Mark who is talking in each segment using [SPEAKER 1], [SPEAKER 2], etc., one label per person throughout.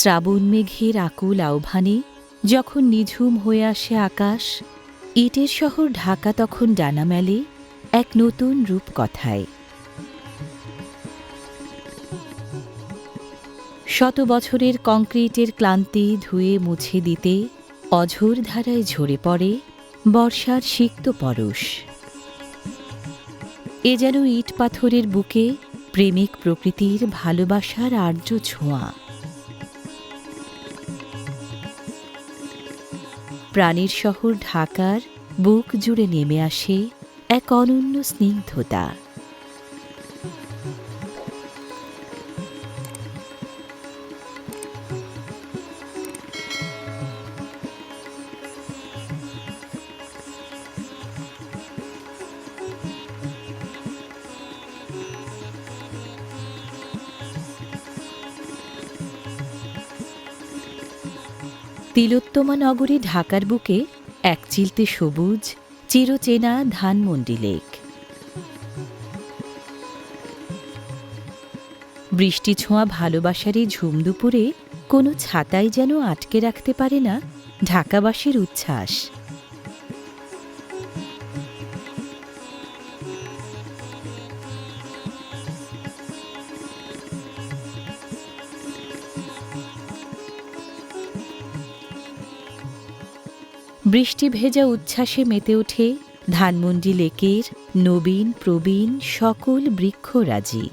[SPEAKER 1] শ্রাবণ মেঘের আকুল আহ্বানে যখন নিঝুম হয়ে আসে আকাশ, ইটের শহর ঢাকা তখন ডানা মেলে এক নতুন রূপকথায়। শত বছরের কংক্রিটের ক্লান্তি ধুয়ে মুছে দিতে অঝোর ধারায় ঝরে পড়ে বর্ষার সিক্ত পরশ। এ যেন ইট পাথরের বুকে প্রেমিক প্রকৃতির ভালোবাসার আর্য ছোঁয়া। প্রাণীর শহর ঢাকার বুক জুড়ে নেমে আসে এক অনন্য স্নিগ্ধতা। তিলোত্তমা নগরী ঢাকার বুকে এক চিলতে সবুজ চিরচেনা ধানমন্ডি লেক। বৃষ্টি ছোঁয়া ভালোবাসার এই ঝুম দুপুরে কোনো ছাতাই যেন আটকে রাখতে পারে না ঢাকাবাসীর উচ্ছ্বাস। বৃষ্টি ভেজা উচ্ছ্বাসে মেতে ওঠে ধানমন্ডি লেকের নবীন প্রবীণ সকল বৃক্ষরাজি।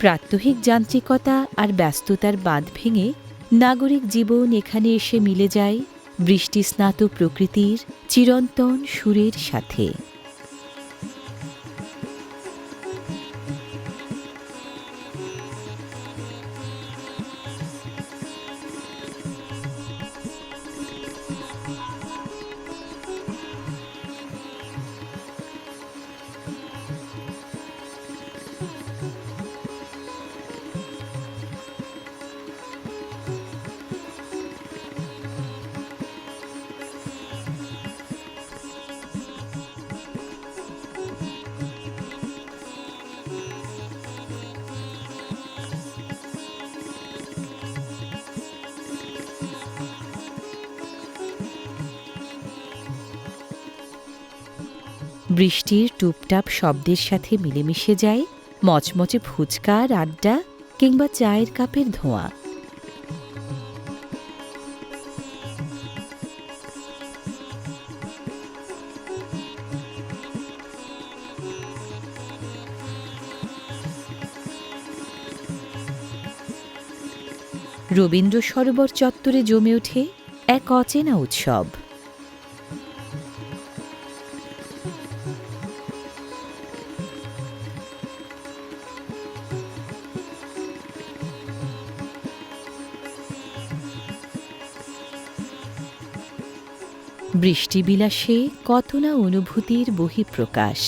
[SPEAKER 1] প্রাত্যহিক যান্ত্রিকতা আর ব্যস্ততার বাঁধ ভেঙে নাগরিক জীবন এখানে এসে মিলে যায় বৃষ্টিস্নাত প্রকৃতির চিরন্তন সুরের সাথে। বৃষ্টির টুপটাপ শব্দের সাথে মিলেমিশে যায় মচমচে ফুচকার আড্ডা কিংবা চায়ের কাপের ধোঁয়া। রবীন্দ্র সরোবর চত্বরে জমে ওঠে এক অচেনা উৎসব। বৃষ্টিবিলাসে কত না অনুভূতির বহিঃপ্রকাশ।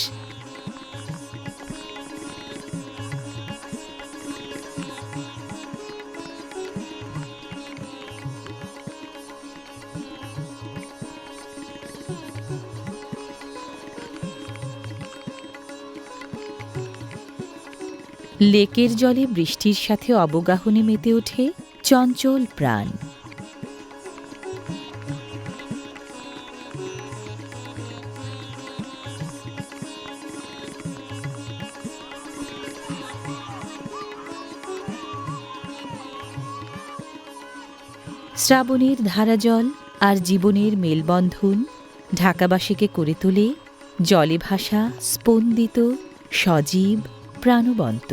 [SPEAKER 1] লেকের জলে বৃষ্টির সাথে অবগাহনে মেতে ওঠে চঞ্চল প্রাণ। শ্রাবণের ধারাজল আর জীবনের মেলবন্ধন ঢাকাবাসীকে করে তোলে জলে ভাসা স্পন্দিত সজীব প্রাণবন্ত।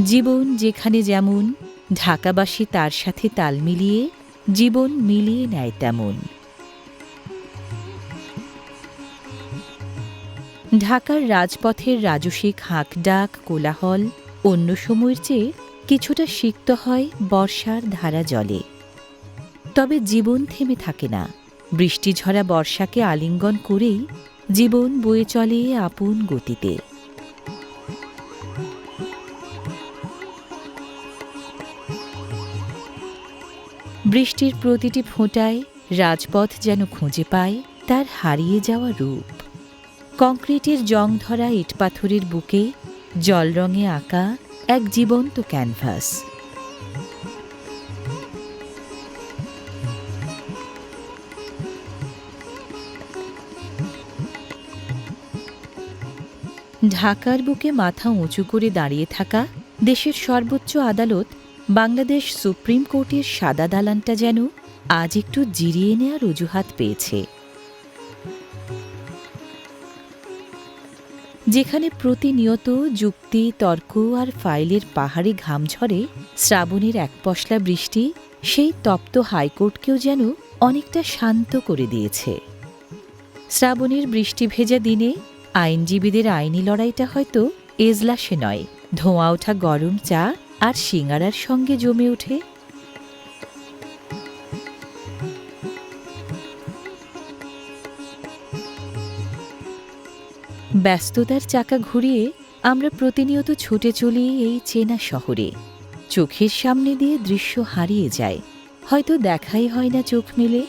[SPEAKER 1] জীবন যেখানে যেমন, ঢাকাবাসী তার সাথে তাল মিলিয়ে জীবন মিলিয়ে নেয় তেমন। ঢাকার রাজপথের রাজসিক হাঁকডাক কোলাহল অন্য সময়ের চেয়ে কিছুটা সিক্ত হয় বর্ষার ধারা জলে। তবে জীবন থেমে থাকে না। বৃষ্টিঝরা বর্ষাকে আলিঙ্গন করেই জীবন বয়ে চলে আপন গতিতে। বৃষ্টির প্রতিটি ফোঁটায় রাজপথ যেন খুঁজে পায় তার হারিয়ে যাওয়া রূপ। কংক্রিটের জং ধরা ইটপাথরের বুকে জলরঙে আঁকা এক জীবন্ত ক্যানভাস। ঢাকার বুকে মাথা উঁচু করে দাঁড়িয়ে থাকা দেশের সর্বোচ্চ আদালত বাংলাদেশ সুপ্রিম কোর্টের সাদা দালানটা যেন আজ একটু জিরিয়ে নেওয়ার অজুহাত পেয়েছে। যেখানে প্রতিনিয়ত যুক্তি, তর্ক আর ফাইলের পাহাড়ে ঘাম ঝরে, শ্রাবণের এক পশলা বৃষ্টি সেই তপ্ত হাইকোর্টকেও যেন অনেকটা শান্ত করে দিয়েছে। শ্রাবণের বৃষ্টি ভেজা দিনে আইনজীবীদের আইনি লড়াইটা হয়তো এজলাসে নয়, ধোঁয়া ওঠা গরম চা আর সিঙাড়ার সঙ্গে জমে ওঠে। ব্যস্ততার চাকা ঘুরিয়ে আমরা প্রতিনিয়ত ছুটে চলি এই চেনা শহরে। চোখের সামনে দিয়ে দৃশ্য হারিয়ে যায়, হয়তো দেখাই হয় না চোখ মেলে।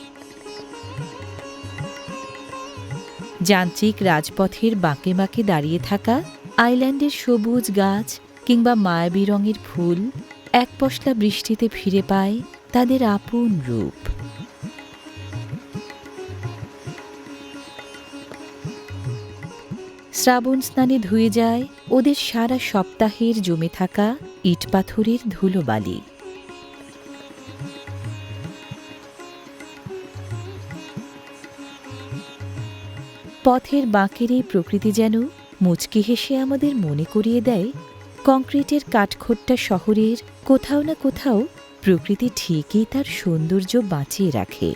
[SPEAKER 1] যান্ত্রিক রাজপথের বাঁকে বাঁকে দাঁড়িয়ে থাকা আইল্যান্ডের সবুজ গাছ কিংবা মায়াবী রঙের ফুল এক পশলা বৃষ্টিতে ফিরে পায় তাদের আপন রূপ। শ্রাবণ স্নানে ধুয়ে যায় ওদের সারা সপ্তাহের জমে থাকা ইটপাথরের ধুলোবালি। পথের বাঁকের এই প্রকৃতি যেন মুচকি হেসে আমাদের মনে করিয়ে দেয়, কংক্রিটের কাঠখোট্টা শহরের কোথাও না কোথাও প্রকৃতি ঠিকই তার সৌন্দর্য বাঁচিয়ে রাখে।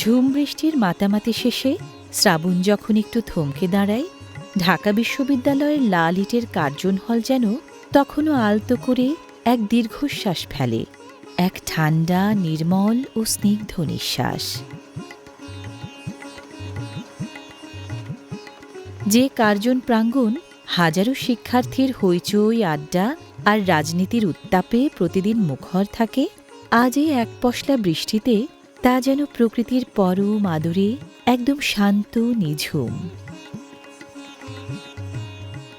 [SPEAKER 1] ঝুম বৃষ্টির মাতামাতি শেষে শ্রাবণ যখন একটু থমকে দাঁড়ায়, ঢাকা বিশ্ববিদ্যালয়ের লাল ইটের কার্জন হল যেন তখনও আলতো করে এক দীর্ঘশ্বাস ফেলে, এক ঠান্ডা, নির্মল ও স্নিগ্ধ নিঃশ্বাস। যে কার্জন প্রাঙ্গণ হাজারো শিক্ষার্থীর হইচই, আড্ডা আর রাজনীতির উত্তাপে প্রতিদিন মুখর থাকে, আজ এই এক পশলা বৃষ্টিতে তা যেন প্রকৃতির পরম আদরে একদম শান্ত, নিঝুম।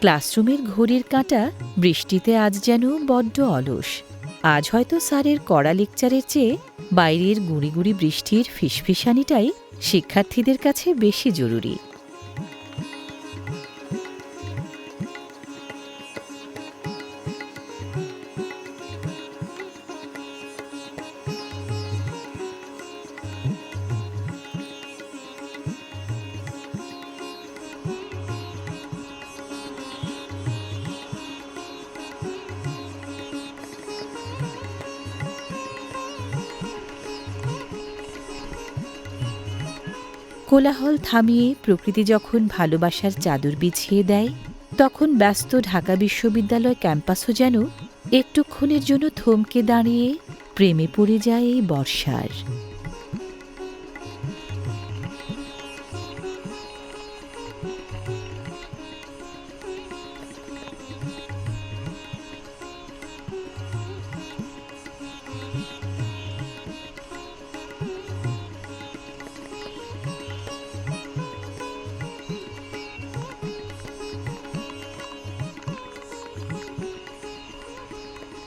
[SPEAKER 1] ক্লাসরুমের ঘড়ির কাঁটা বৃষ্টিতে আজ যেন বড্ড অলস। আজ হয়তো স্যারের কড়া লেকচারের চেয়ে বাইরের গুঁড়ি গুঁড়ি বৃষ্টির ফিসফিসানিটাই শিক্ষার্থীদের কাছে বেশি জরুরি। কোলাহল থামিয়ে প্রকৃতি যখন ভালোবাসার চাদর বিছিয়ে দেয়, তখন ব্যস্ত ঢাকা বিশ্ববিদ্যালয় ক্যাম্পাসও যেন একটুক্ষণের জন্য থমকে দাঁড়িয়ে প্রেমে পড়ে যায় এই বর্ষার।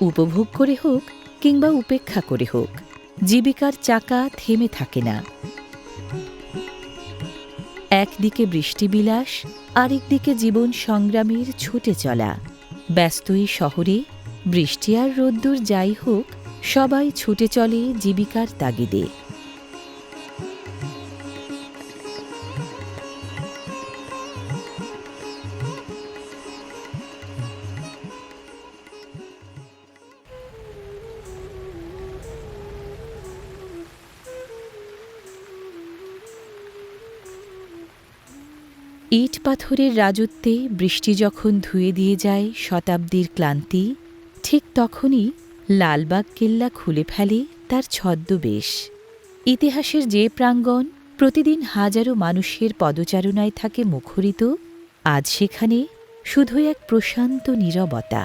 [SPEAKER 1] উপভোগ করে হোক কিংবা উপেক্ষা করে হোক, জীবিকার চাকা থেমে থাকে না। একদিকে বৃষ্টিবিলাস, আরেকদিকে জীবন সংগ্রামের ছুটে চলা। ব্যস্ত এই শহরে বৃষ্টি আর রোদ্দুর যাই হোক, সবাই ছুটে চলে জীবিকার তাগিদে। ইট পাথরের রাজত্বে বৃষ্টি যখন ধুয়ে দিয়ে যায় শতাব্দীর ক্লান্তি, ঠিক তখনই লালবাগ কেল্লা খুলে ফেলে তার ছদ্মবেশ। ইতিহাসের যে প্রাঙ্গণ প্রতিদিন হাজারো মানুষের পদচারণায় থাকে মুখরিত, আজ সেখানে শুধু এক প্রশান্ত নীরবতা।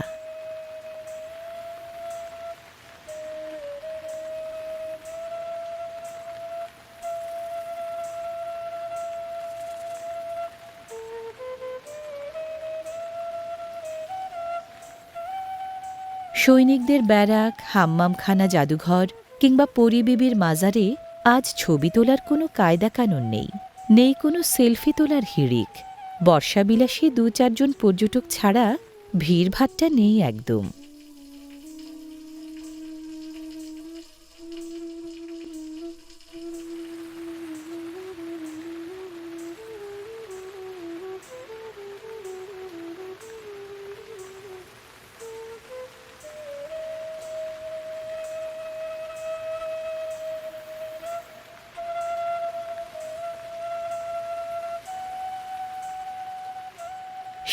[SPEAKER 1] সৈনিকদের ব্যারাক, হাম্মামখানা, জাদুঘর কিংবা পরিবিবির মাজারে আজ ছবি তোলার কোনো কায়দা কানুন নেই, নেই কোনো সেলফি তোলার হিড়িক। বর্ষাবিলাসী ২-৪ জন পর্যটক ছাড়া ভিড়ভাট্টা নেই একদম।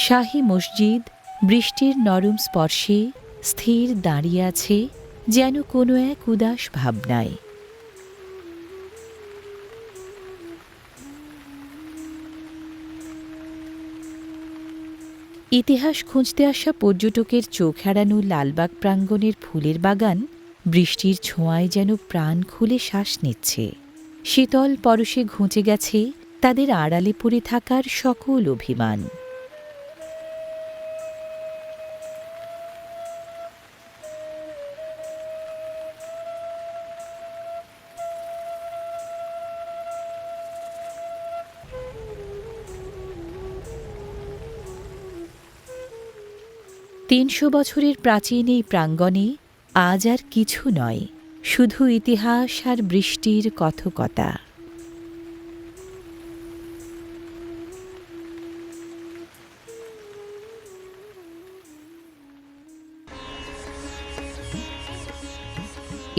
[SPEAKER 1] শাহী মসজিদ বৃষ্টির নরম স্পর্শে স্থির দাঁড়িয়ে আছে যেন কোনো এক উদাস ভাবনায়। ইতিহাস খুঁজতে আসা পর্যটকের চোখ এড়ানো লালবাগ প্রাঙ্গণের ফুলের বাগান বৃষ্টির ছোঁয়ায় যেন প্রাণ খুলে শ্বাস নিচ্ছে। শীতল পরশে ঘুঁচে গেছে তাদের আড়ালে পড়ে থাকার সকল অভিমান। তিনশো বছরের প্রাচীন এই প্রাঙ্গণে আজ আর কিছু নয়, শুধু ইতিহাস আর বৃষ্টির কথকতা।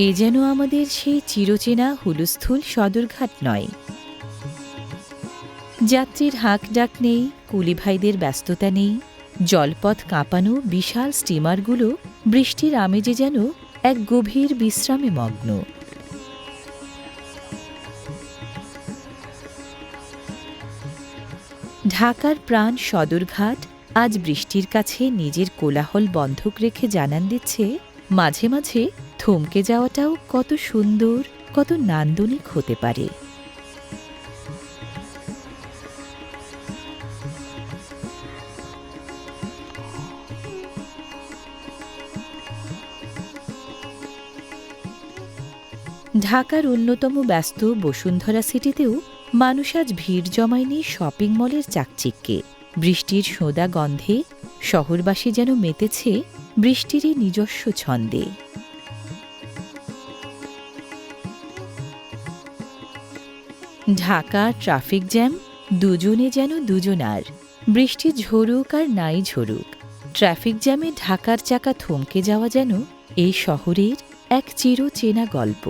[SPEAKER 1] এ যেন আমাদের সেই চিরচেনা হুলস্থুল সদরঘাট নয়। যাত্রীর হাঁক ডাক নেই, কুলি ভাইদের ব্যস্ততা নেই, জলপথ কাঁপানো বিশাল স্টিমারগুলো বৃষ্টির আমেজে যেন এক গভীর বিশ্রামে মগ্ন। ঢাকার প্রাণ সদরঘাট আজ বৃষ্টির কাছে নিজের কোলাহল বন্ধক রেখে জানান দিচ্ছে, মাঝে মাঝে থমকে যাওয়াটাও কত সুন্দর, কত নান্দনিক হতে পারে। ঢাকার অন্যতম ব্যস্ত বসুন্ধরা সিটিতেও মানুষ আজ ভিড় জমায়নি শপিং মলের চাকচিক্যে। বৃষ্টির সোঁদা গন্ধে শহরবাসী যেন মেতেছে বৃষ্টিরই নিজস্ব ছন্দে। ঢাকা ট্রাফিক জ্যাম দুজনে যেন দুজনার। বৃষ্টি ঝরুক আর নাই ঝরুক, ট্রাফিক জ্যামে ঢাকার চাকা থমকে যাওয়া যেন এই শহরের এক চিরচেনা গল্প।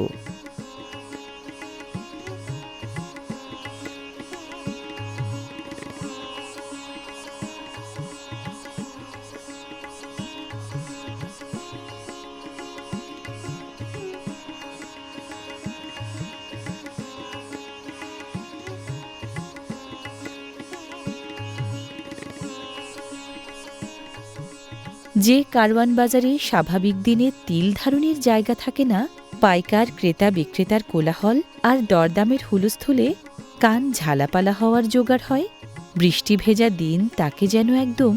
[SPEAKER 1] যে কারওয়ান বাজারে স্বাভাবিক দিনে তিল ধারণের জায়গা থাকে না, পাইকার ক্রেতা বিক্রেতার কোলাহল আর দরদামের হুলস্থুলে কান ঝালাপালা হওয়ার জোগাড় হয়, বৃষ্টি ভেজা দিন তাকে যেন একদম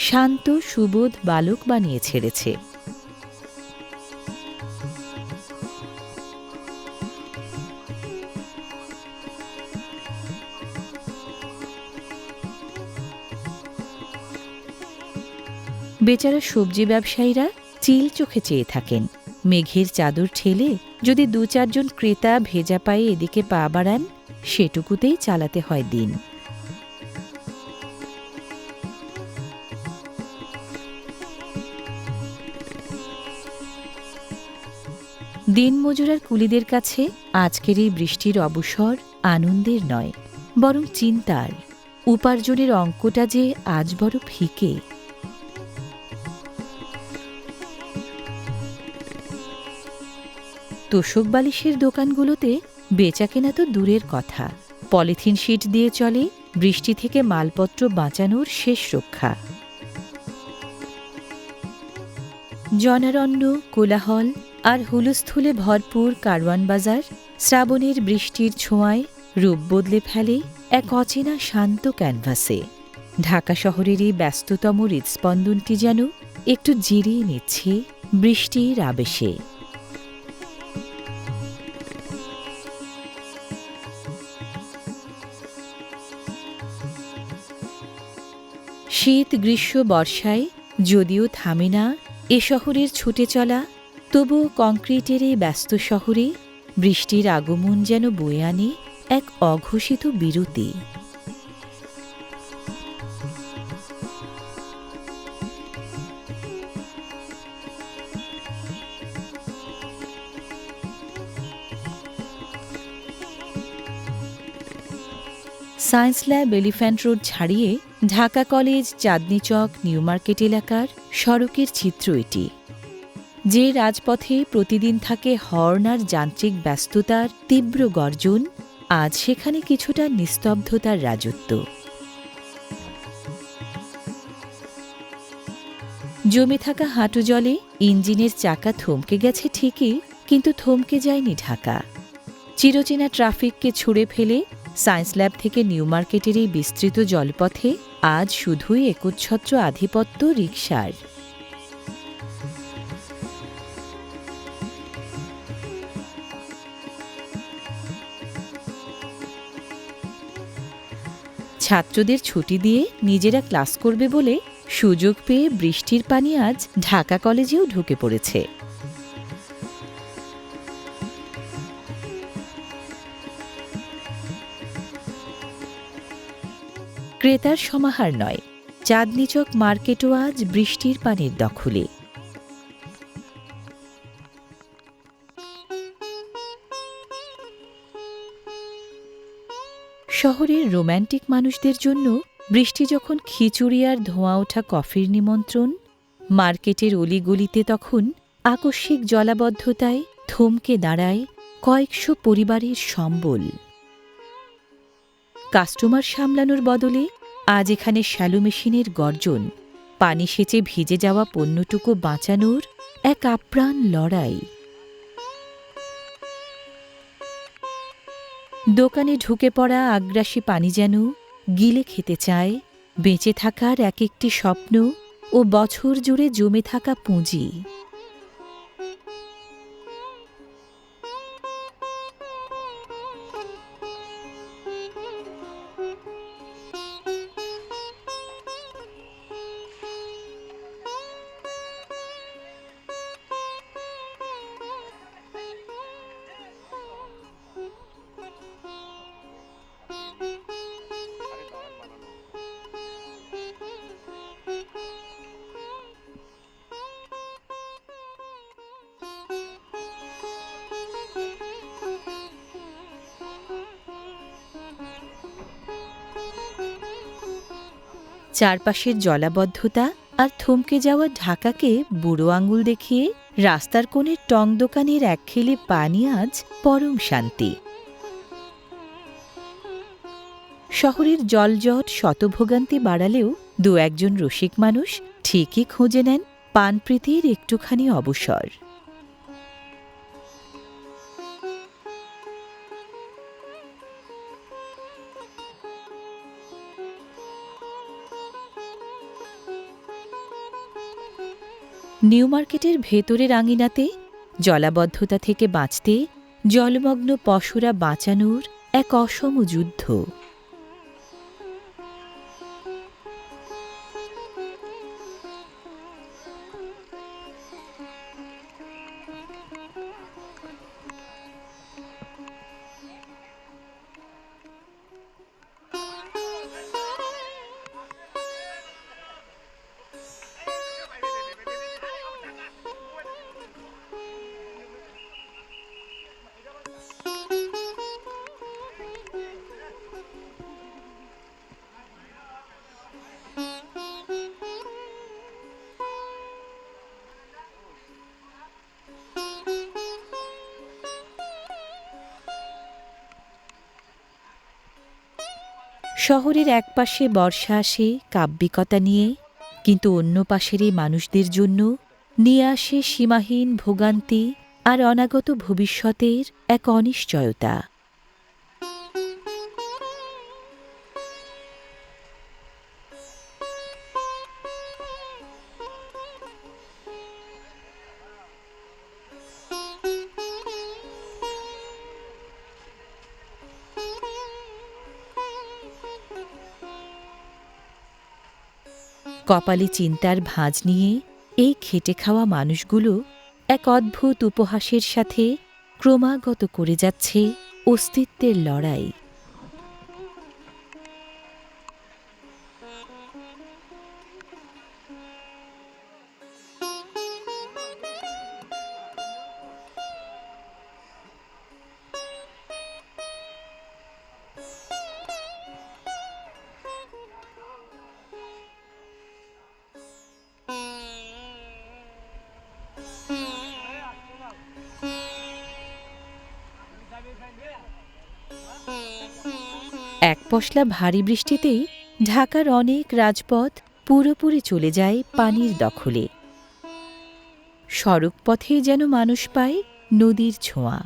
[SPEAKER 1] শান্ত সুবোধ বালক বানিয়ে ছেড়েছে। বেচারা সবজি ব্যবসায়ীরা চিল চোখে চেয়ে থাকেন। মেঘের চাদর ঠেলে যদি ২-৪ জন ক্রেতা ভেজা পায়ে এদিকে পা বাড়ান, সেটুকুতেই চালাতে হয় দিন। দিনমজুরার কুলিদের কাছে আজকের এই বৃষ্টির অবসর আনন্দের নয়, বরং চিন্তার। উপার্জনের অঙ্কটা যে আজ বড় ফিকে। তোশক বালিশের দোকানগুলোতে বেচাকেনা তো দূরের কথা, পলিথিন শিট দিয়ে চলে বৃষ্টি থেকে মালপত্র বাঁচানোর শেষ রক্ষা। জনারণ্য, কোলাহল আর হুলস্থুলে ভরপুর কারওয়ান বাজার শ্রাবণের বৃষ্টির ছোঁয়ায় রূপ বদলে ফেলে এক অচেনা শান্ত ক্যানভাসে। ঢাকা শহরের এই ব্যস্ততম হৃৎস্পন্দনটি যেন একটু জিরিয়ে নিচ্ছে বৃষ্টির আবেশে। শীত, গ্রীষ্ম, বর্ষায় যদিও থামে না এ শহরের ছুটে চলা, তবু কংক্রিটের এই ব্যস্ত শহরে বৃষ্টির আগমন যেন বয়ে আনে এক অঘোষিত বিরতি। সায়েন্স ল্যাব, এলিফ্যান্ট রোড ছাড়িয়ে ঢাকা কলেজ, চাঁদনী চক, নিউ মার্কেট এলাকার সড়কের চিত্র এটি। যে রাজপথে প্রতিদিন থাকে হর্ন আর যান্ত্রিক ব্যস্ততার তীব্র গর্জন, আজ সেখানে কিছুটা নিস্তব্ধতার রাজত্ব। জমে থাকা হাঁটু জলে ইঞ্জিনের চাকা থমকে গেছে ঠিকই, কিন্তু থমকে যায়নি ঢাকা। চিরচেনা ট্রাফিককে ছুঁড়ে ফেলে সায়েন্স ল্যাব থেকে নিউ মার্কেটের এই বিস্তৃত জলপথে আজ শুধুই একচ্ছত্র আধিপত্য রিকশার। ছাত্রদের ছুটি দিয়ে নিজেরা ক্লাস করবে বলে সুযোগ পেয়ে বৃষ্টির পানি আজ ঢাকা কলেজেও ঢুকে পড়েছে। ক্রেতার সমাহার নয়, চাঁদনী চক মার্কেটও আজ বৃষ্টির পানির দখলে। শহরের রোম্যান্টিক মানুষদের জন্য বৃষ্টি যখন খিচুড়ি আর ধোঁয়া ওঠা কফির নিমন্ত্রণ, মার্কেটের অলিগলিতে তখন আকস্মিক জলাবদ্ধতায় থমকে দাঁড়ায় কয়েকশো পরিবারের সম্বল। কাস্টমার সামলানোর বদলে আজ এখানে শ্যালো মেশিনের গর্জন, পানি সেচে ভিজে যাওয়া পণ্যটুকু বাঁচানোর এক আপ্রাণ লড়াই। দোকানে ঢুকে পড়া আগ্রাসী পানি যেন গিলে খেতে চায় বেঁচে থাকার এক একটি স্বপ্ন ও বছর জুড়ে জমে থাকা পুঁজি। চারপাশের জলাবদ্ধতা আর থমকে যাওয়া ঢাকাকে বুড়ো আঙুল দেখিয়ে রাস্তার কোণের টং দোকানের একখেলে পানি আজ পরম শান্তি। শহরের জলজট শতভোগান্তি বাড়ালেও দু একজন রসিক মানুষ ঠিকই খুঁজে নেন পানপ্রীতির একটুখানি অবসর। নিউ মার্কেটের ভেতরের আঙিনাতে জলাবদ্ধতা থেকে বাঁচতে জলমগ্ন পশুরা বাঁচানোর এক অসম যুদ্ধ। শহরের একপাশে বর্ষা আসে কাব্যিকতা নিয়ে, কিন্তু অন্য পাশের এই মানুষদের জন্য নিয়ে আসে সীমাহীন ভোগান্তি আর অনাগত ভবিষ্যতের এক অনিশ্চয়তা। কপালে চিন্তার ভাঁজ নিয়ে এই খেটে খাওয়া মানুষগুলো এক অদ্ভুত উপহাসের সাথে ক্রমাগত করে যাচ্ছে অস্তিত্বের লড়াই। এক পশলা ভারী বৃষ্টিতেই ঢাকার অনেক রাজপথ পুরোপুরি চলে যায় পানির দখলে। সড়কপথেই যেন মানুষ পায় নদীর ছোঁয়া।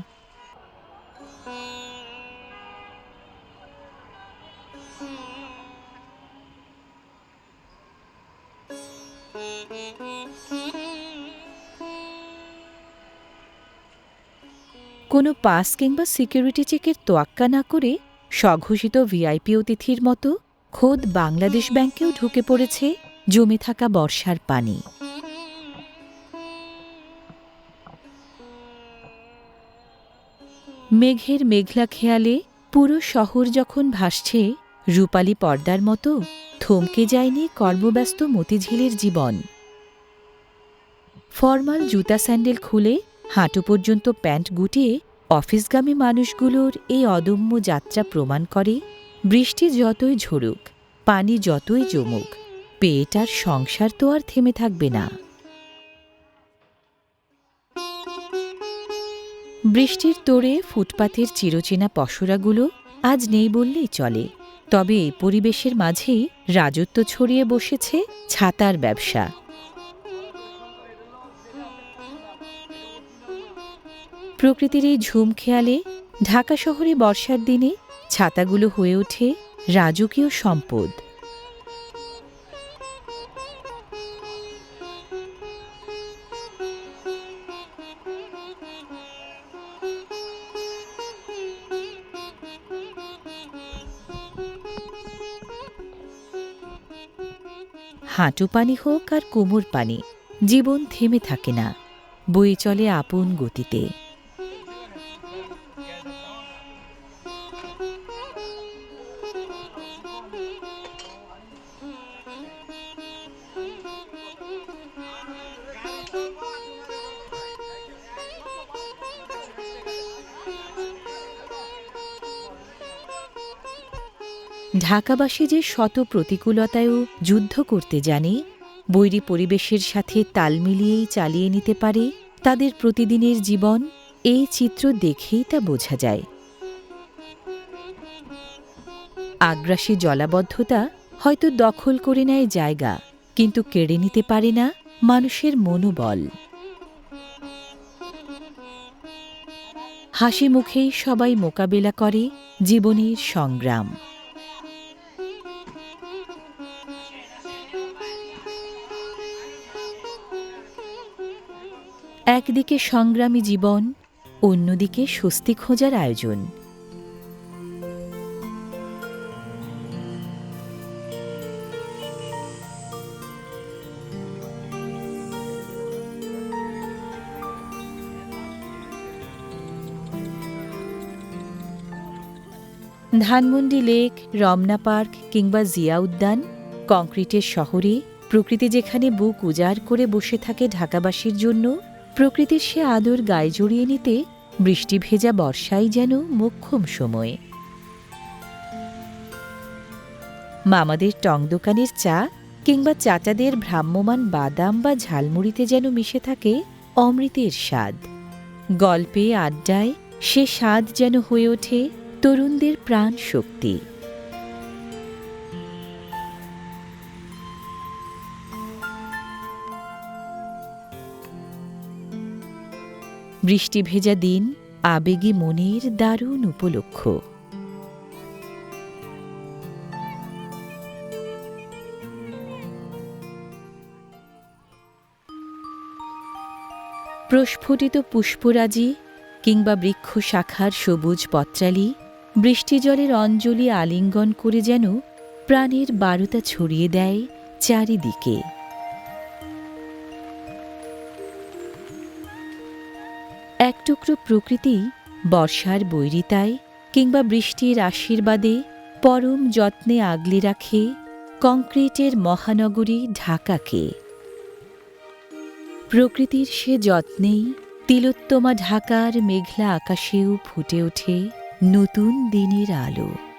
[SPEAKER 1] কোনো পাস কিংবা সিকিউরিটি চেকের তোয়াক্কা না করে স্বঘোষিত ভিআইপি অতিথির মতো খোদ বাংলাদেশ ব্যাংকেও ঢুকে পড়েছে জমে থাকা বর্ষার পানি। মেঘের মেঘলা খেয়ালে পুরো শহর যখন ভাসছে রূপালী পর্দার মতো, থমকে যায়নি কর্মব্যস্ত মতিঝিলের জীবন। ফরমাল জুতা স্যান্ডেল খুলে হাঁটু পর্যন্ত প্যান্ট গুটিয়ে অফিসগামী মানুষগুলোর এই অদম্য যাত্রা প্রমাণ করে, বৃষ্টি যতই ঝরুক, পানি যতই জমুক, পেট আর সংসার তো আর থেমে থাকবে না। বৃষ্টির তোড়ে ফুটপাথের চিরচেনা পসরাগুলো আজ নেই বললেই চলে, তবে এই পরিবেশের মাঝেই রাজত্ব ছড়িয়ে বসেছে ছাতার ব্যবসা। প্রকৃতির এই ঝুম খেয়ালে ঢাকা শহরে বর্ষার দিনে ছাতাগুলো হয়ে ওঠে রাজকীয় সম্পদ। হাঁটু পানি হোক আর কোমর পানি, জীবন থেমে থাকে না, বয়ে চলে আপন গতিতে। ঢাকাবাসী যে শত প্রতিকূলতায়ও যুদ্ধ করতে জানে, বৈরী পরিবেশের সাথে তাল মিলিয়েই চালিয়ে নিতে পারে তাদের প্রতিদিনের জীবন, এই চিত্র দেখেই তা বোঝা যায়। আগ্রাসী জলাবদ্ধতা হয়তো দখল করে নেয় জায়গা, কিন্তু কেড়ে নিতে পারে না মানুষের মনোবল। হাসি মুখেই সবাই মোকাবেলা করে জীবনের সংগ্রাম। একদিকে সংগ্রামী জীবন, অন্যদিকে স্বস্তি খোঁজার আয়োজন। ধানমন্ডি লেক, রমনা পার্ক কিংবা জিয়া উদ্যান, কংক্রিটের শহরে প্রকৃতি যেখানে বুক উজাড় করে বসে থাকে ঢাকাবাসীর জন্য, প্রকৃতির সে আদর গায়ে জড়িয়ে নিতে বৃষ্টি ভেজা বর্ষাই যেন মোক্ষম সময়। মামাদের টং দোকানের চা কিংবা চাচাদের ভ্রাম্যমান বাদাম বা ঝালমুড়িতে যেন মিশে থাকে অমৃতের স্বাদ। গল্পে আড্ডায় সে স্বাদ যেন হয়ে ওঠে তরুণদের প্রাণ শক্তি। বৃষ্টি ভেজা দিন আবেগী মনের দারুণ উপলক্ষ। প্রস্ফুটিত পুষ্পরাজি কিংবা বৃক্ষ শাখার সবুজ পত্রালি বৃষ্টিজলের অঞ্জলি আলিঙ্গন করে যেন প্রাণের বারতা ছড়িয়ে দেয় চারিদিকে। এক টুকরো প্রকৃতি বর্ষার বৈরিতায় কিংবা বৃষ্টির আশীর্বাদে পরম যত্নে আগলে রাখে কংক্রিটের মহানগরী ঢাকাকে। প্রকৃতির সে যত্নেই তিলোত্তমা ঢাকার মেঘলা আকাশেও ফুটে ওঠে নতুন দিনের আলো।